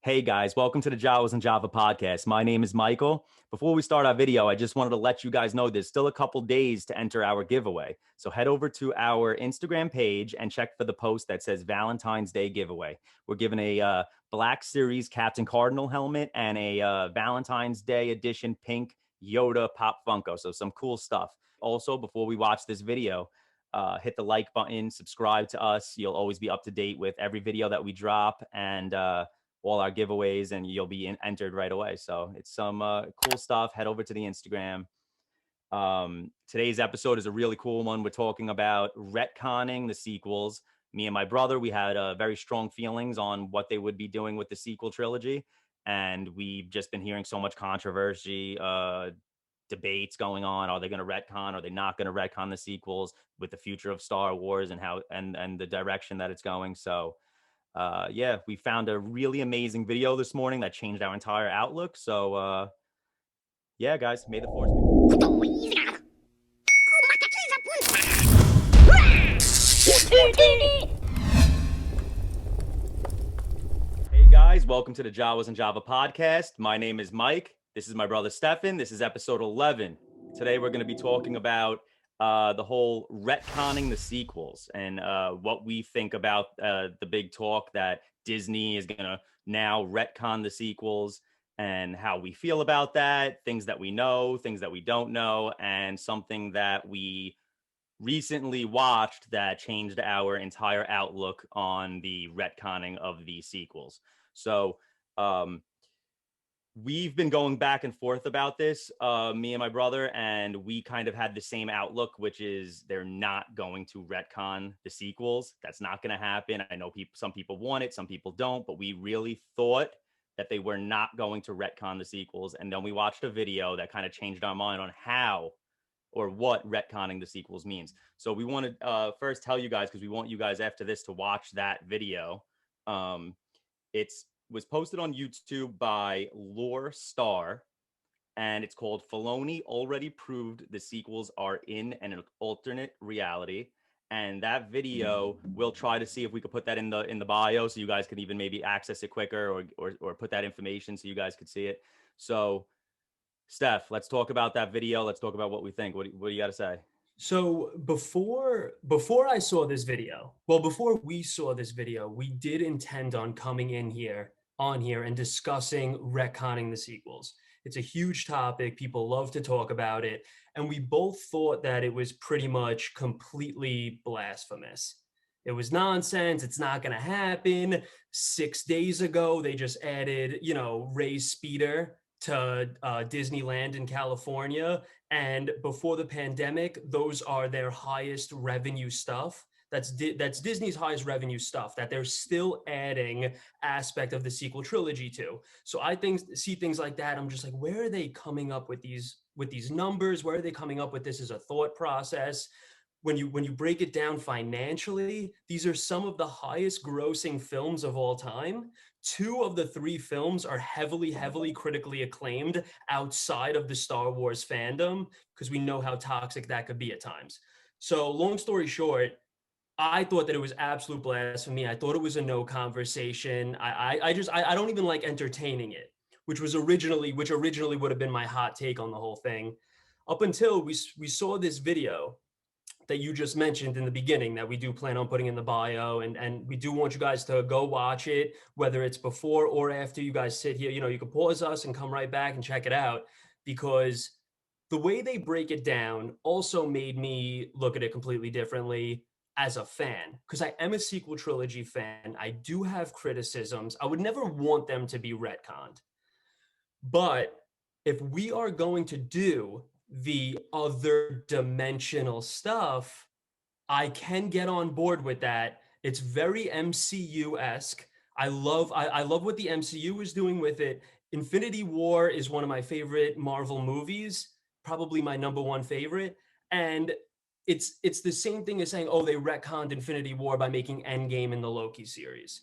Hey guys, welcome to the Jawas and Java podcast. My name is Michael. Before we start our video, I just wanted to let you guys know there's still a couple days to enter our giveaway. So head over to our Instagram page and check for the post that says Valentine's Day giveaway. We're giving a Black Series Captain Cardinal helmet and a Valentine's Day edition pink Yoda Pop Funko. So some cool stuff. Also, before we watch this video, hit the like button, subscribe to us. You'll always be up to date with every video that we drop and all our giveaways, and you'll be entered right away. So it's some cool stuff. Head over to the Instagram. Today's episode is a really cool one. We're talking about retconning the sequels. Me and my brother, we had very strong feelings on what they would be doing with the sequel trilogy. And we've just been hearing so much controversy, debates going on. Are they going to retcon? Are they not going to retcon the sequels with the future of Star Wars and how and the direction that it's going? So yeah, we found a really amazing video this morning that changed our entire outlook. So yeah, guys, may the force be. Hey guys, welcome to the Jawas and Java podcast. My name is Mike. This is my brother Stefan. This is episode 11. Today we're going to be talking about the whole retconning the sequels and what we think about the big talk that Disney is going to now retcon the sequels and how we feel about that, things that we know, things that we don't know, and something that we recently watched that changed our entire outlook on the retconning of the sequels. So we've been going back and forth about this, me and my brother, and we kind of had the same outlook, which is they're not going to retcon the sequels. That's not going to happen. I know some people want it, some people don't, but we really thought that they were not going to retcon the sequels. And then we watched a video that kind of changed our mind on how or what retconning the sequels means. So we want to first tell you guys, because we want you guys after this to watch that video. It's was posted on YouTube by Lore Star, and it's called Filoni already proved the sequels are in an alternate reality. And that video, we'll try to see if we could put that in the bio so you guys can even maybe access it quicker or put that information so you guys could see it. So Steph, let's talk about that video. Let's talk about what we think. What do you got to say? So before I saw this video, before we saw this video, we did intend on coming in here on here and discussing retconning the sequels. It's a huge topic. People love to talk about it. And we both thought that it was pretty much completely blasphemous. It was nonsense. It's not going to happen. 6 days ago, they just added, Ray's speeder to Disneyland in California. And before the pandemic, those are their highest revenue stuff. That's Disney's highest revenue stuff that they're still adding aspect of the sequel trilogy to. So I see things like that. I'm just like, where are they coming up with these numbers? Where are they coming up with this as a thought process? When you break it down financially, these are some of the highest grossing films of all time. 2 of the 3 films are heavily critically acclaimed outside of the Star Wars fandom, because we know how toxic that could be at times. So long story short, I thought that it was absolute blasphemy. I thought it was a no conversation. I don't even like entertaining it, which originally would have been my hot take on the whole thing, up until we saw this video that you just mentioned in the beginning that we do plan on putting in the bio, and we do want you guys to go watch it, whether it's before or after you guys sit here. You can pause us and come right back and check it out, because the way they break it down also made me look at it completely differently as a fan, because I am a sequel trilogy fan. I do have criticisms. I would never want them to be retconned. But if we are going to do the other dimensional stuff, I can get on board with that. It's very MCU-esque. I love what the MCU is doing with it. Infinity War is one of my favorite Marvel movies, probably my number one favorite. And it's the same thing as saying, oh, they retconned Infinity War by making Endgame in the Loki series.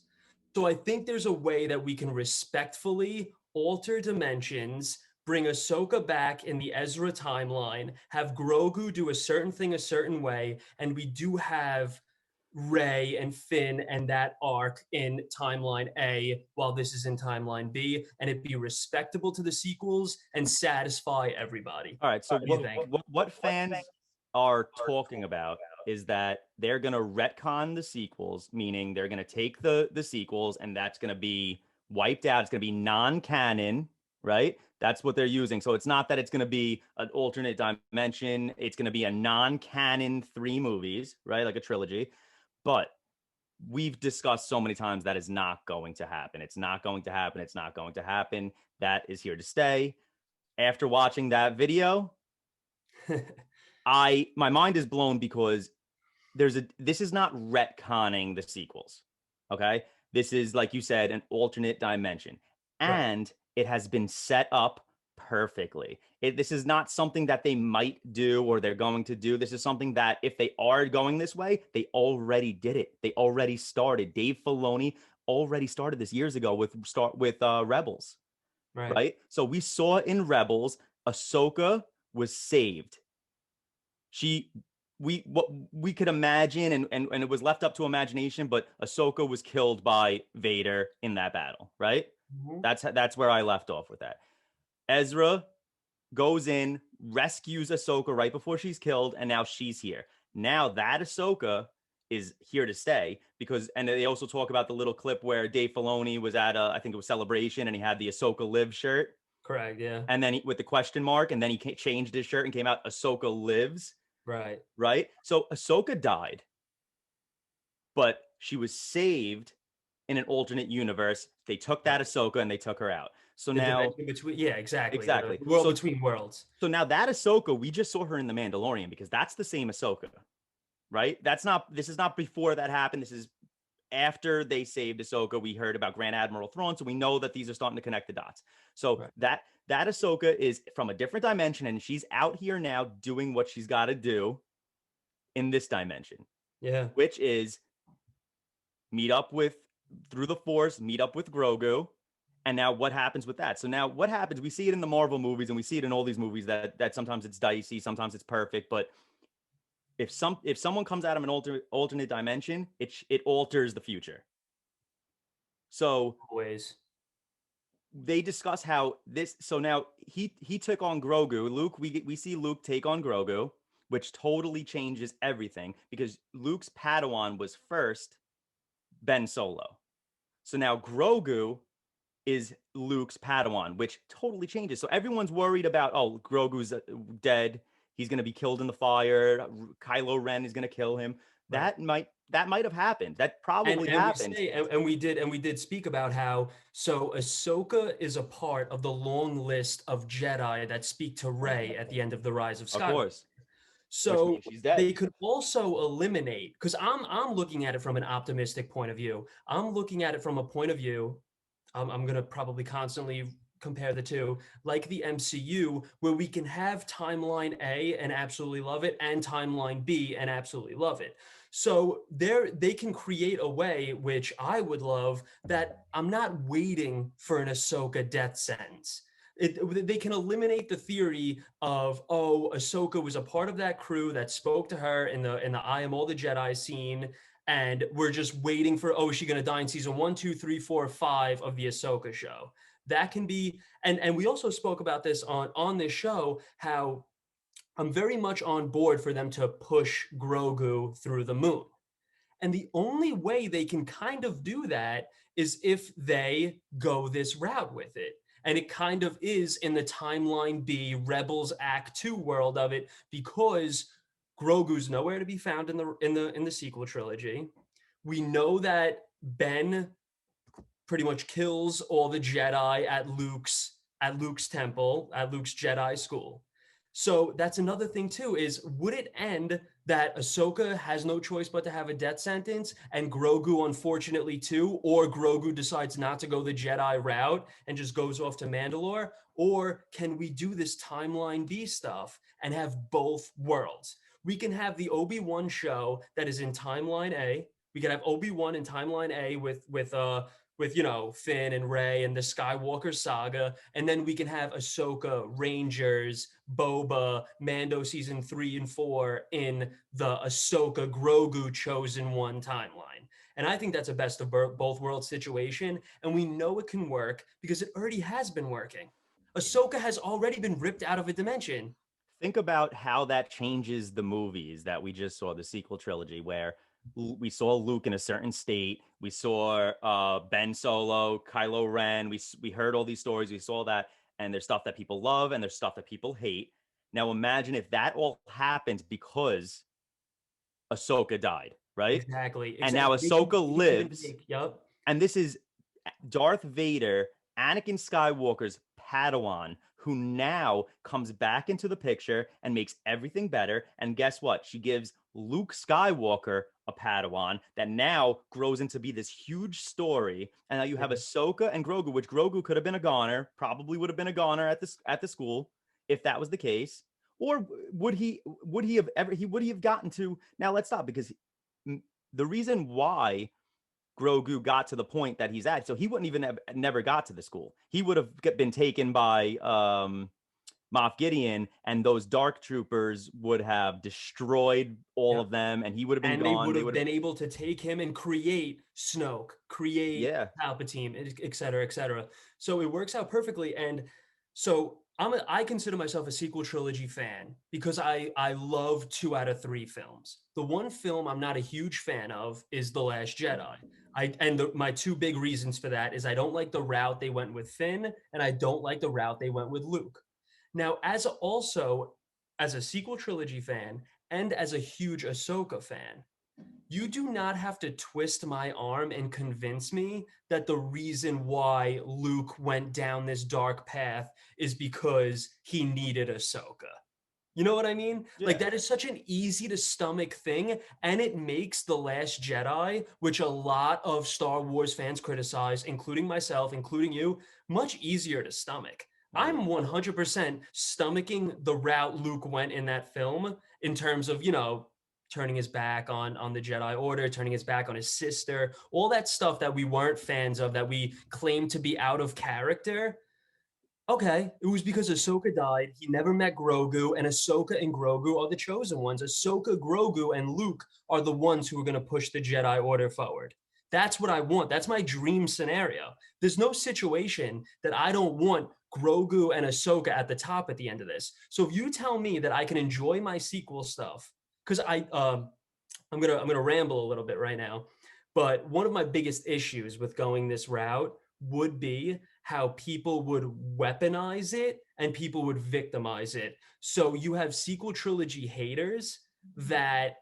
So I think there's a way that we can respectfully alter dimensions, bring Ahsoka back in the Ezra timeline, have Grogu do a certain thing a certain way, and we do have Rey and Finn and that arc in timeline A while this is in timeline B, and it be respectable to the sequels and satisfy everybody. All right. So What do you think? what fans are talking about is that they're gonna retcon the sequels, meaning they're gonna take the sequels and that's gonna be wiped out. It's gonna be non-canon, right? That's what they're using. So it's not that it's gonna be an alternate dimension. It's gonna be a non-canon three movies, right? Like a trilogy. But we've discussed so many times that is not going to happen. It's not going to happen. It's not going to happen. That is here to stay. After watching that video, my mind is blown because this is not retconning the sequels. Okay? This is, like you said, an alternate dimension. Right. And it has been set up perfectly. This is not something that they might do or they're going to do. This is something that if they are going this way, they already did it. They already started. Dave Filoni already started this years ago with Rebels, Right. right? So we saw in Rebels, Ahsoka was saved. What we could imagine and it was left up to imagination, but Ahsoka was killed by Vader in that battle, right? Mhm. That's where I left off with that. Ezra goes in, rescues Ahsoka right before she's killed, and now she's here. Now that Ahsoka is here to stay because, and they also talk about the little clip where Dave Filoni was at I think it was Celebration, and he had the Ahsoka Live shirt, Correct. Yeah. and then with the question mark, and then he changed his shirt and came out Ahsoka Lives, Right. right? So Ahsoka died, but she was saved in an alternate universe. They took that Right. Ahsoka and they took her out. So The now, dimension between, yeah, exactly. The exactly. world between worlds. So now that Ahsoka, we just saw her in The Mandalorian because that's the same Ahsoka, right? This is not before that happened. This is after they saved Ahsoka. We heard about Grand Admiral Thrawn, so we know that these are starting to connect the dots. So Right. that Ahsoka is from a different dimension, and she's out here now doing what she's got to do in this dimension, Yeah. which is meet up with through the Force, meet up with Grogu. And now what happens with that? So now what happens? We see it in the Marvel movies and we see it in all these movies that sometimes it's dicey, sometimes it's perfect, but if someone comes out of an alternate dimension, it alters the future. So Always. they discuss how this. So now he took on Grogu. Luke, we see Luke take on Grogu, which totally changes everything because Luke's Padawan was first Ben Solo. So now Grogu is Luke's Padawan, which totally changes. So everyone's worried about, oh, Grogu's dead. He's going to be killed in the fire. Kylo Ren is going to kill him. Right. That might have happened. That probably And we happened. say and we did speak about how so Ahsoka is a part of the long list of Jedi that speak to Rey at the end of the Rise of Of Skywalker. course, which So means she's dead. they could also eliminate because I'm looking at it from an optimistic point of view. I'm looking at it from a point of view. I'm gonna probably constantly compare the two, like the MCU, where we can have timeline A and absolutely love it, and timeline B and absolutely love it. So they can create a way, which I would love, that I'm not waiting for an Ahsoka death sentence. They can eliminate the theory of, oh, Ahsoka was a part of that crew that spoke to her in the I Am All the Jedi scene, and we're just waiting for, oh, is she going to die in season 1, 2, 3, 4, 5 of the Ahsoka show? That can be, and we also spoke about this on this show, how I'm very much on board for them to push Grogu through the moon. And the only way they can kind of do that is if they go this route with it. And it kind of is in the timeline B Rebels Act 2 world of it, because Grogu's nowhere to be found in the sequel trilogy. We know that Ben pretty much kills all the Jedi at Luke's temple, at Luke's Jedi school. So that's another thing too, is would it end that Ahsoka has no choice but to have a death sentence, and Grogu unfortunately too, or Grogu decides not to go the Jedi route and just goes off to Mandalore? Or can we do this timeline B stuff and have both worlds? We can have the Obi-Wan show that is in timeline A. We can have Obi-Wan in timeline A with with, you know, Finn and Rey and the Skywalker saga, and then we can have Ahsoka, Rangers, Boba, Mando season 3 and 4 in the Ahsoka Grogu chosen one timeline. And I think that's a best of both worlds situation, and we know it can work because it already has been working. Ahsoka has already been ripped out of a dimension. Think about how that changes the movies that we just saw, the sequel trilogy, where we saw Luke in a certain state. We saw Ben Solo, Kylo Ren. We heard all these stories. We saw that, and there's stuff that people love, and there's stuff that people hate. Now imagine if that all happened because Ahsoka died, right? Exactly, And now exactly. Ahsoka They can give and lives, take. Yup. and this is Darth Vader, Anakin Skywalker's Padawan, who now comes back into the picture and makes everything better. And guess what? She gives Luke Skywalker a Padawan that now grows into be this huge story. And now you have Ahsoka and Grogu, which Grogu could have been a goner, probably would have been a goner at the school if that was the case. Or would he have gotten to, now let's stop, because the reason why Grogu got to the point that he's at, so he wouldn't even have never got to the school. He would have been taken by Moff Gideon, and those dark troopers would have destroyed all Yeah. of them, and he would have been And they gone. would They have would have, been able to take him and create Snoke, create yeah. Palpatine, et cetera, et cetera. So it works out perfectly. And so I consider myself a sequel trilogy fan because I love 2 out of 3 films. The one film I'm not a huge fan of is The Last Jedi. My 2 big reasons for that is I don't like the route they went with Finn, and I don't like the route they went with Luke. Now, as a sequel trilogy fan and as a huge Ahsoka fan, you do not have to twist my arm and convince me that the reason why Luke went down this dark path is because he needed Ahsoka. You know what I mean? Like, Yeah. that is such an easy to stomach thing, and it makes The Last Jedi, which a lot of Star Wars fans criticize, including myself, including you, much easier to stomach. I'm Agreed. 100% stomaching the route Luke went in that film in terms of, you know, turning his back on the Jedi Order, turning his back on his sister, all that stuff that we weren't fans of, that we claimed to be out of character. Okay, it was because Ahsoka died. He never met Grogu, and Ahsoka and Grogu are the chosen ones. Ahsoka, Grogu, and Luke are the ones who are going to push the Jedi Order forward. That's what I want. That's my dream scenario. There's no situation that I don't want Grogu and Ahsoka at the top at the end of this. So if you tell me that I can enjoy my sequel stuff, because I'm gonna ramble a little bit right now, but one of my biggest issues with going this route would be how people would weaponize it and people would victimize it. So you have sequel trilogy haters that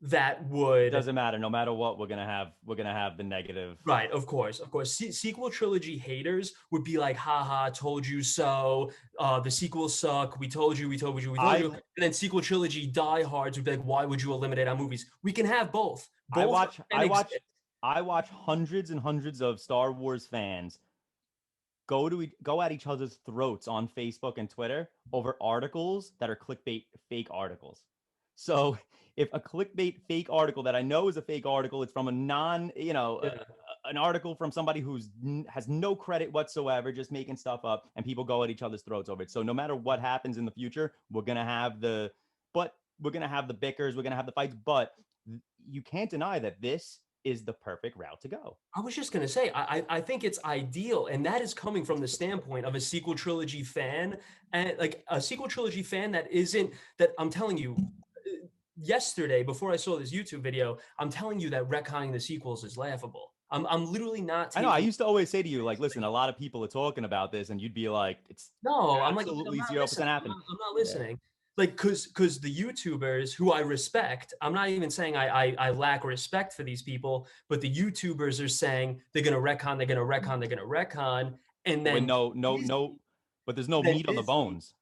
It would. doesn't matter. No matter what, we're gonna have the negative. Right, of course, of course. Sequel trilogy haters would be like, haha, told you so. The sequels suck. We told you, we told you, we told you. I And then sequel trilogy diehards would be like, why would you eliminate our movies? We can have both. I Both watch can I exist. watch I watch hundreds and hundreds of Star Wars fans go at each other's throats on Facebook and Twitter over articles that are clickbait fake articles. So if a clickbait fake article that I know is a fake article, it's from a Yeah. an article from somebody who's has no credit whatsoever, just making stuff up, and people go at each other's throats over it. So no matter what happens in the future, we're gonna have the bickers, we're gonna have the fights, but you can't deny that this is the perfect route to go. I was just gonna say, I think it's ideal, and that is coming from the standpoint of a sequel trilogy fan, and like a sequel trilogy fan that isn't that I'm telling you, yesterday before I saw this YouTube video, I'm telling you that retconning the sequels is laughable. I'm literally not I know. I taking. used to always say to you, like, listen, a lot of people are talking about this, and you'd be like, it's No, I'm absolutely not 0% listening. happening. I'm not Yeah. listening. Like, cause the YouTubers who I respect, I'm not even saying I lack respect for these people, but the YouTubers are saying they're gonna retcon, they're gonna retcon, they're gonna retcon, and But with then no, no, no, Disney, but there's no then meat on the Disney. bones.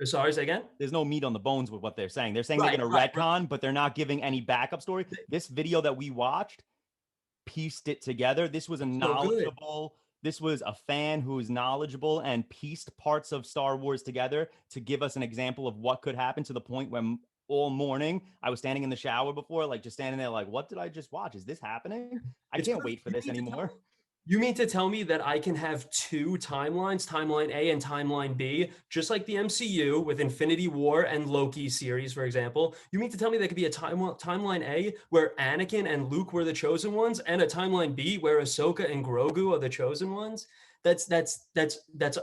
Sorry, say again. There's no meat on the bones with what they're saying. They're saying they're Right, going to right, right. retcon, but they're not giving any backup story. This video that we watched pieced it together. So good. This was a fan who is knowledgeable and pieced parts of Star Wars together to give us an example of what could happen, to the point when all morning I was standing in the shower before, like just standing there, like, what did I just watch? Is this happening? I It's can't perfect. wait for this anymore. You mean to tell me that I can have two timelines, timeline A and timeline B, just like the MCU with Infinity War and Loki series, for example? You mean to tell me there could be a timeline A where Anakin and Luke were the chosen ones, and a timeline B where Ahsoka and Grogu are the chosen ones? That's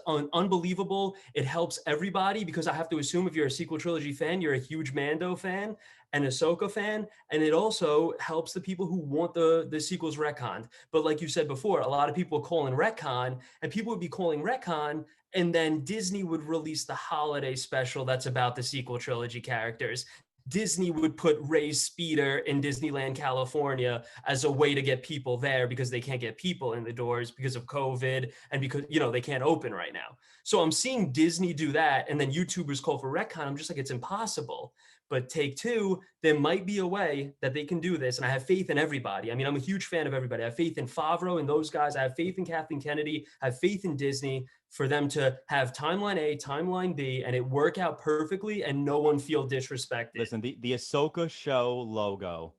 unbelievable. It helps everybody because I have to assume if you're a sequel trilogy fan, you're a huge Mando fan and Ahsoka fan, and it also helps the people who want the sequels retconned. But like you said before, a lot of people call in retcon, and people would be calling retcon, and then Disney would release the holiday special that's about the sequel trilogy characters. Disney would put Ray's speeder in Disneyland, California as a way to get people there because they can't get people in the doors because of COVID and because, they can't open right now. So I'm seeing Disney do that. And then YouTubers call for retcon. I'm just like, it's impossible. But take two, there might be a way that they can do this. And I have faith in everybody. I mean, I'm a huge fan of everybody. I have faith in Favreau and those guys. I have faith in Kathleen Kennedy. I have faith in Disney for them to have timeline A, timeline B, and it work out perfectly and no one feel disrespected. Listen, the Ahsoka show logo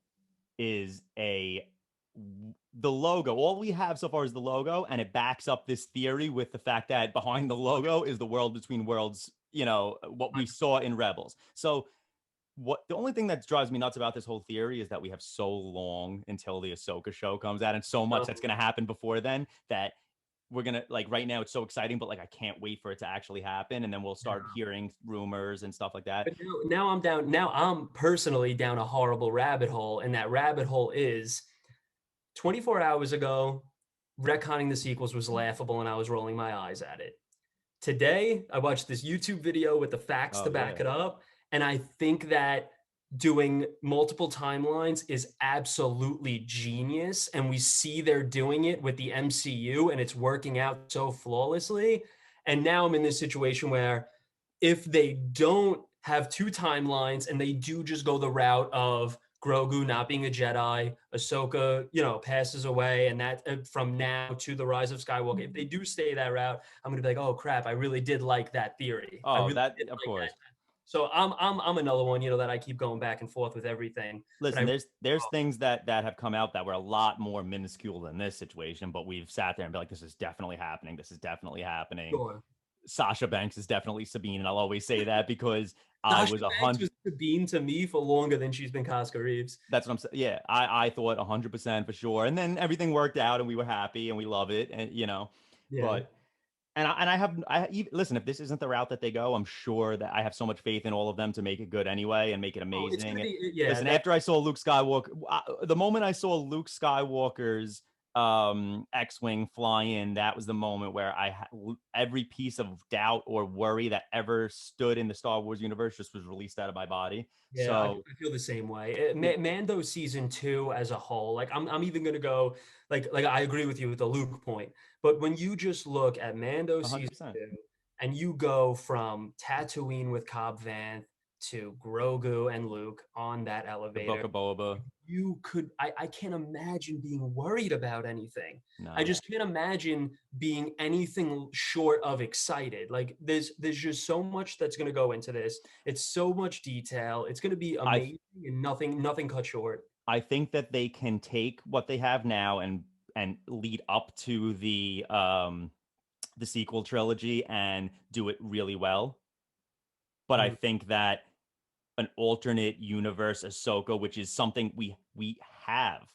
is the logo. All we have so far is the logo, and it backs up this theory with the fact that behind the logo is the world between worlds, what we saw in Rebels. So what the only thing that drives me nuts about this whole theory is that we have so long until the Ahsoka show comes out and so much that's going to happen before then that we're going to like right now it's so exciting, but like I can't wait for it to actually happen. And then we'll start hearing rumors and stuff like that. But now I'm down. Now I'm personally down a horrible rabbit hole, and that rabbit hole is 24 hours ago, retconning the sequels was laughable, and I was rolling my eyes at it. Today, I watched this YouTube video with the facts Oh to back yeah. it up, and I think that doing multiple timelines is absolutely genius, and we see they're doing it with the MCU, and it's working out so flawlessly. And now I'm in this situation where if they don't have two timelines and they do just go the route of Grogu not being a Jedi, Ahsoka, passes away, and that from now to the Rise of Skywalker. If they do stay that route, I'm gonna be like, oh crap, I really did like that theory. I Oh, really that did of like that. course. So I'm another one, that I keep going back and forth with everything. But Listen, I there's oh, things that have come out that were a lot more minuscule than this situation, but we've sat there and been like, this is definitely happening. This is definitely happening. sure. Sasha Banks is definitely Sabine, and I'll always say that because I Sasha was a Banks hundred. was Sabine to me for longer than she's been Casca Reeves. That's what I'm saying. Yeah, I thought 100% for sure, and then everything worked out, and we were happy, and we love it, and Yeah. but listen. If this isn't the route that they go, I'm sure that I have so much faith in all of them to make it good anyway and make it Oh, it's amazing. gonna And be yeah. listen, That after I saw Luke Skywalker, the moment I saw Luke Skywalker's X-wing fly in, that was the moment where every piece of doubt or worry that ever stood in the Star Wars universe just was released out of my body. Yeah, I So feel the same way. it Mando season two as a whole, like I'm even gonna go like I agree with you with the Luke point, but when you just look at Mando season 100%. two, and you go from Tatooine with Cobb Vanth to Grogu and Luke on that The Book elevator, of Boba. I can't imagine being worried about anything. I No. just can't imagine being anything short of excited. Like there's just so much that's going to go into this. It's so much detail. It's going to be I amazing and nothing cut short. I think that they can take what they have now and lead up to the sequel trilogy and do it really well. But I Mhm. think that an alternate universe Ahsoka, which is something we have.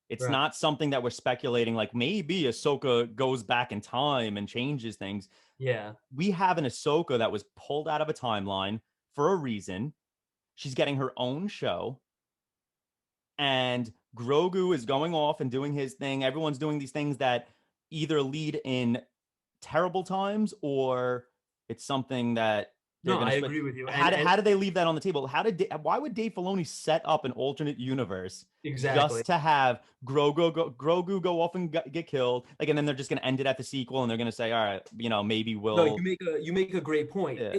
It's Right. not something that we're speculating like maybe Ahsoka goes back in time and changes things. Yeah. We have an Ahsoka that was pulled out of a timeline for a reason. She's getting her own show, and Grogu is going off and doing his thing. Everyone's doing these things that either lead in terrible times or it's something that they're No, going I to switch. agree with you. And How did they leave that on the table? Why would Dave Filoni set up an alternate universe exactly. just to have Grogu go off and get killed? Like, and then they're just going to end it at the sequel, and they're going to say, all right, maybe No, we'll. you make a great point. Yeah,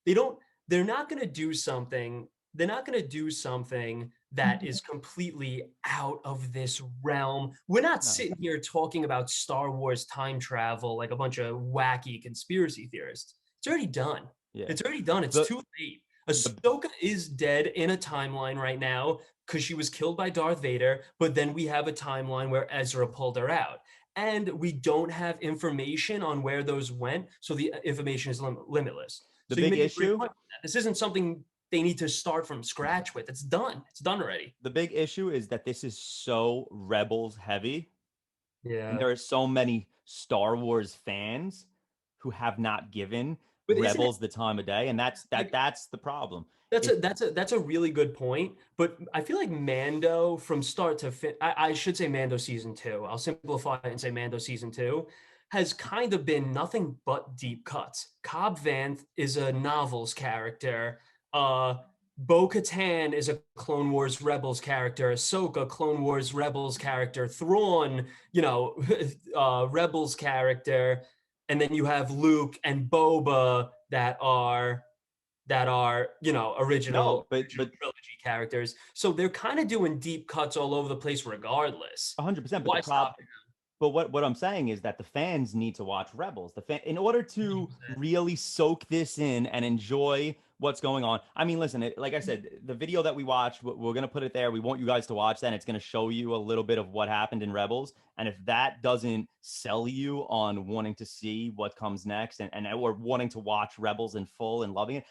They don't they're not going to do something. They're not going to do something that is completely out of this realm. We're not no, sitting here talking about Star Wars time travel like a bunch of wacky conspiracy theorists. It's already done. yeah. It's already done. It's The too late. the Ahsoka is dead in a timeline right now because she was killed by Darth Vader, but then we have a timeline where Ezra pulled her out. and we don't have information on where those went, so the information is limitless. The So you big make a great issue, point. This isn't something they need to start from scratch with. It's done. It's done already. the big issue is that this is so Rebels heavy, and Yeah. there are so many Star Wars fans who have not given But isn't it Rebels the time of day, and like that's the problem. that's a It that's a really good point. But I feel like Mando from start to fin I should say Mando season two. I'll simplify it and say Mando season two has kind of been nothing but deep cuts. Cobb Vanth is a novels character. Bo-Katan is a Clone Wars Rebels character. Ahsoka, Clone Wars Rebels character. Thrawn, Rebels character. And then you have Luke and Boba that are no, original trilogy characters. So they're kind of doing deep cuts all over the place regardless. 100%. But the Why problem, stop it? but what I'm saying is that the fans need to watch Rebels. In order to 100%. really soak this in and enjoy what's going on. I mean, listen, like I said, the video that we watched, we're gonna put it there. We want you guys to watch that. And it's gonna show you a little bit of what happened in Rebels. And if that doesn't sell you on wanting to see what comes next and or wanting to watch Rebels in full and loving it,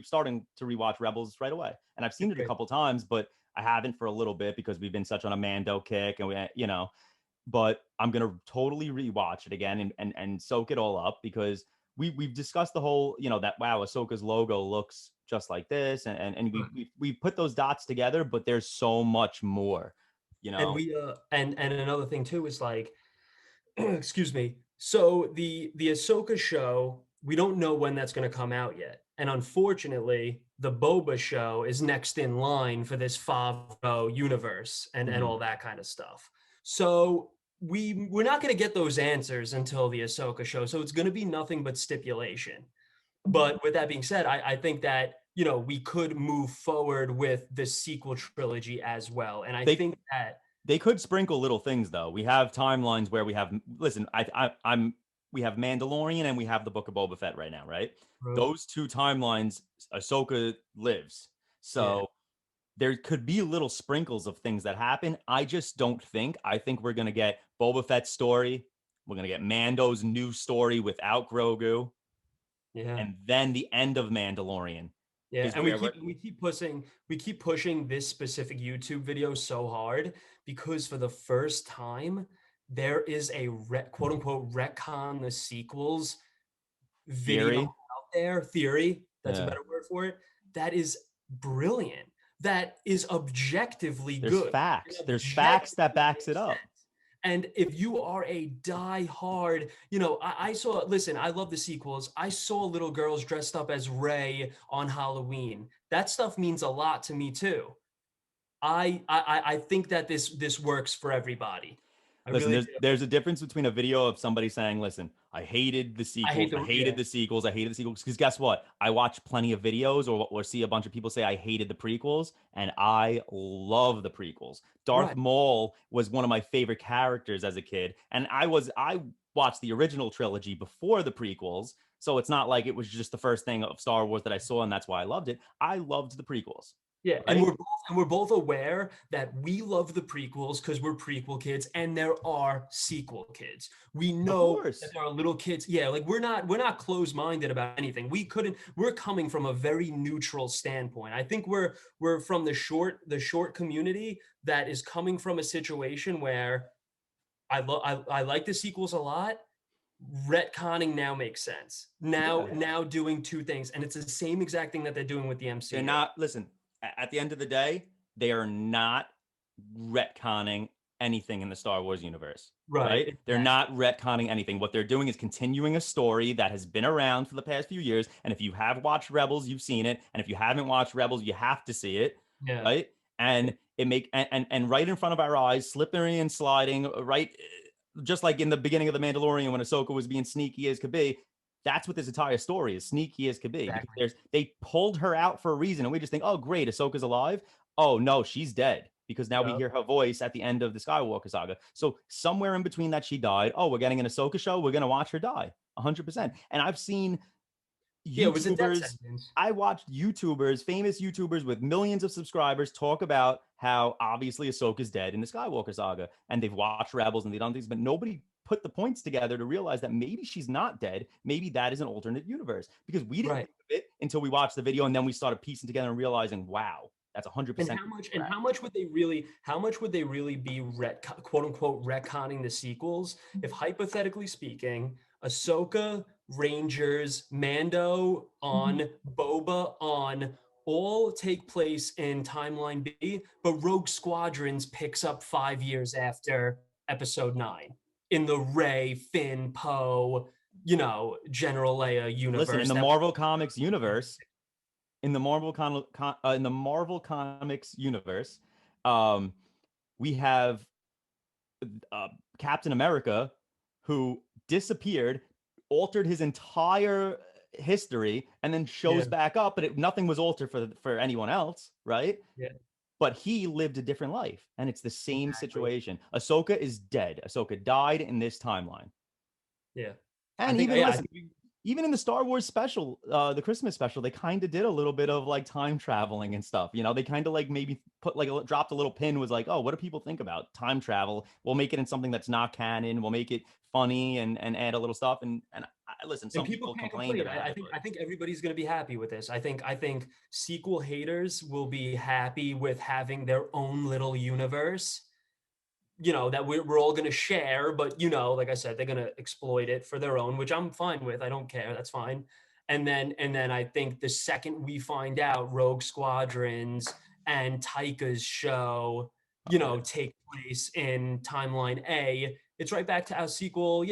starting to rewatch Rebels right away. And I've seen it a Great. couple times, but I haven't for a little bit because we've been such on a Mando kick and but I'm gonna totally rewatch it again and soak it all up because we've discussed the whole, that wow, Ahsoka's logo looks just like this, and we put those dots together, but there's so much more, you And know. we and another thing too is like excuse me. So the Ahsoka show, we don't know when that's going to come out yet. And unfortunately, the Boba show is next in line for this Favreau universe and Mhm. all that kind of stuff. So we're not going to get those answers until the Ahsoka show. So it's going to be nothing but stipulation. But with that being said, I think that we could move forward with the sequel trilogy as well. And I They think that they could sprinkle little things though. We have timelines where we have listen, I'm we have Mandalorian and we have the Book of Boba Fett right now, right? Those two timelines, Ahsoka lives. yeah. So there could be little sprinkles of things that happen. I just don't think. I think we're gonna get Boba Fett's story. We're gonna get Mando's new story without Grogu, Yeah. and then the end of Mandalorian Yeah, is and we where we're. keep we keep pushing this specific YouTube video so hard because for the first time there is a quote unquote retcon the sequels video Theory. out there, theory, that's a Yeah, better word for it, that is brilliant. That is objectively there's good. facts. It There's facts that objectively backs it makes up. sense. And if you are a die-hard, I saw, listen, I love the sequels. I saw little girls dressed up as Rey on Halloween. That stuff means a lot to me too. I think that this works for everybody. I Listen, really there's do. there's a difference between a video of somebody saying, "Listen, I hated the I hate sequels. I the hated yeah. the sequels. I hated the sequels." Because guess what? I watch plenty of videos or see a bunch of people say I hated the prequels, and I love the prequels. Darth Right. Maul was one of my favorite characters as a kid, and I watched the original trilogy before the prequels, so it's not like it was just the first thing of Star Wars that I saw, and that's why I loved it. I loved the prequels, Yeah, and right? we're both aware that we love the prequels because we're prequel kids, and there are sequel kids. We Of know that course. there are little kids. Yeah, like we're not closed-minded about anything. We're coming from a very neutral standpoint. I think we're from the short community that is coming from a situation where I like the sequels a lot. Retconning now makes sense. Now Yeah. now doing two things, and it's the same exact thing that they're doing with the They're MCU. not, listen, at the end of the day, they are not retconning anything in the Star Wars universe, Right, right? They're exactly. not retconning anything. What they're doing is continuing a story that has been around for the past few years. And if you have watched Rebels, you've seen it. And if you haven't watched Rebels, you have to see it, Yeah. right? And and right in front of our eyes, slippery and sliding, right? Just like in the beginning of the Mandalorian when Ahsoka was being sneaky as could be, that's what this entire story is, sneaky as could be, because Exactly. they pulled her out for a reason, and we just think, oh great, Ahsoka's alive. Oh no, she's dead because now we Yep. hear her voice at the end of the Skywalker saga. So somewhere in between that she died. Oh, we're getting an Ahsoka show. We're gonna watch her die, 100%. And I've seen Yeah, it was a death YouTubers, sentence. I watched YouTubers, famous YouTubers with millions of subscribers, talk about how obviously Ahsoka's dead in the Skywalker saga, and they've watched Rebels and they've done things, but nobody put the points together to realize that maybe she's not dead. Maybe that is an alternate universe because we didn't Right. think of it until we watched the video, and then we started piecing together and realizing, wow, that's And 100% correct. how much would they really be quote unquote retconning the sequels if hypothetically speaking, Ahsoka, Rangers, Mando on, Boba on all take place in timeline B, but Rogue Squadrons picks up 5 years after episode 9 in the Rey, Finn, Poe, General Leia Listen, in universe the that Marvel Comics universe, in the Marvel Comics universe, um, we have uh, Captain America who disappeared, altered his entire history, and then yeah, shows back up. But nothing was altered for anyone else, right? yeah, But he lived a different life, and it's the same exactly. situation. Ahsoka is dead. Ahsoka died in this timeline, Yeah. I and think even yeah, I listen, think even in the Star Wars special, the Christmas special, they kind of did a little bit of like time traveling and stuff. You know, they kind of like maybe put like dropped a little pin, was like, oh, what do people think about time travel? We'll make it in something that's not canon. We'll make it funny and add a little stuff. And listen, and some people people can't complained complain. I, about I it, think but I think everybody's going to be happy with this. I think sequel haters will be happy with having their own little universe, that we're all going to share, but like I said, they're going to exploit it for their own, which I'm fine with. I don't care. That's fine. And then I think the second we find out Rogue Squadrons and Taika's show, oh yeah. take place in timeline A, it's right back to our sequel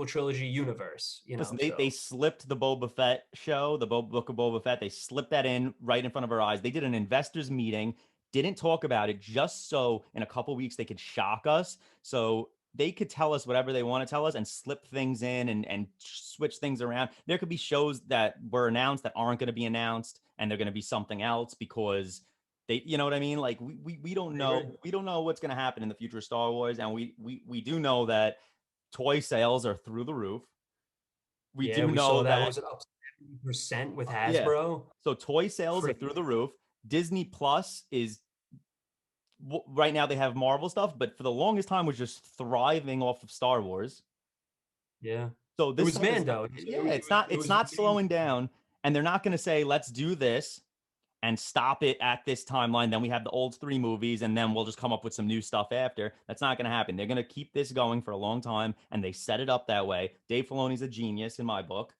trilogy universe, Listen, they so slipped the Boba Fett show, the Book of Boba Fett. They slipped that in right in front of our eyes. They did an investors meeting, didn't talk about it, just so in a couple weeks they could shock us. So they could tell us whatever they want to tell us and slip things in and switch things around. There could be shows that were announced that aren't going to be announced, and they're going to be something else because they, you know what I mean? Like we don't I know, agree. we don't know what's going to happen in the future of Star Wars, and we do know that toy sales are through the roof. We Yeah, do we saw know that. that, Was it up 70% with yeah. Hasbro? So toy sales are Crazy. through the roof. Disney Plus is right now they have Marvel stuff, but for the longest time was just thriving off of Star Wars. Yeah. So It this was stuff is, Mando. yeah, It it's was not Mando. slowing down, and they're not going to say let's do this and stop it at this timeline. Then we have the old three movies, and then we'll just come up with some new stuff after. That's not going to happen. They're going to keep this going for a long time, and they set it up that way. Dave Filoni's a genius in my book,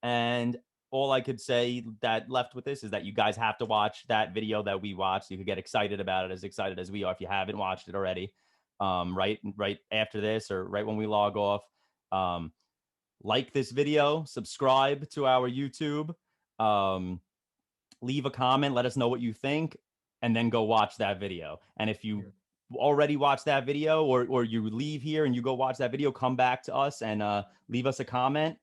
and all I could say that left with this is that you guys have to watch that video that we watched. You could get excited about it, as excited as we are if you haven't watched it already. Right after this, or right when we log off. Um, like this video, subscribe to our YouTube. Um, Leave a comment, let us know what you think, and then go watch that video. And if you Yeah. already watched that video, or you leave here and you go watch that video, come back to us and leave us a comment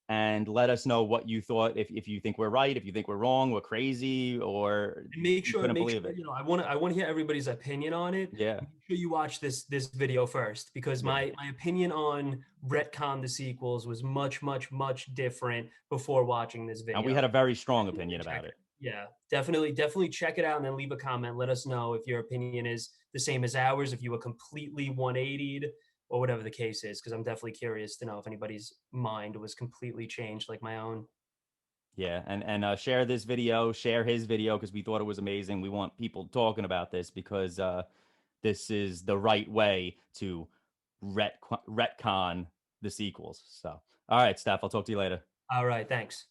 and let us know what you thought. If you think we're right, if you think we're wrong, we're crazy, or And make you sure, couldn't make believe sure, it. I want to hear everybody's opinion on it. Yeah. Make sure you watch this video first, because Yeah. my opinion on retcon the sequels was much, much, much different before watching this And we had a video. very strong Definitely opinion check about it. it. Yeah, definitely check it out and then leave a comment. Let us know if your opinion is the same as ours, if you were completely 180'd or whatever the case is, because I'm definitely curious to know if anybody's mind was completely changed like my own. Yeah, and share this video, share his video because we thought it was amazing. We want people talking about this because this is the right way to retcon the sequels. So, all right, Steph, I'll talk to you later. All right, thanks.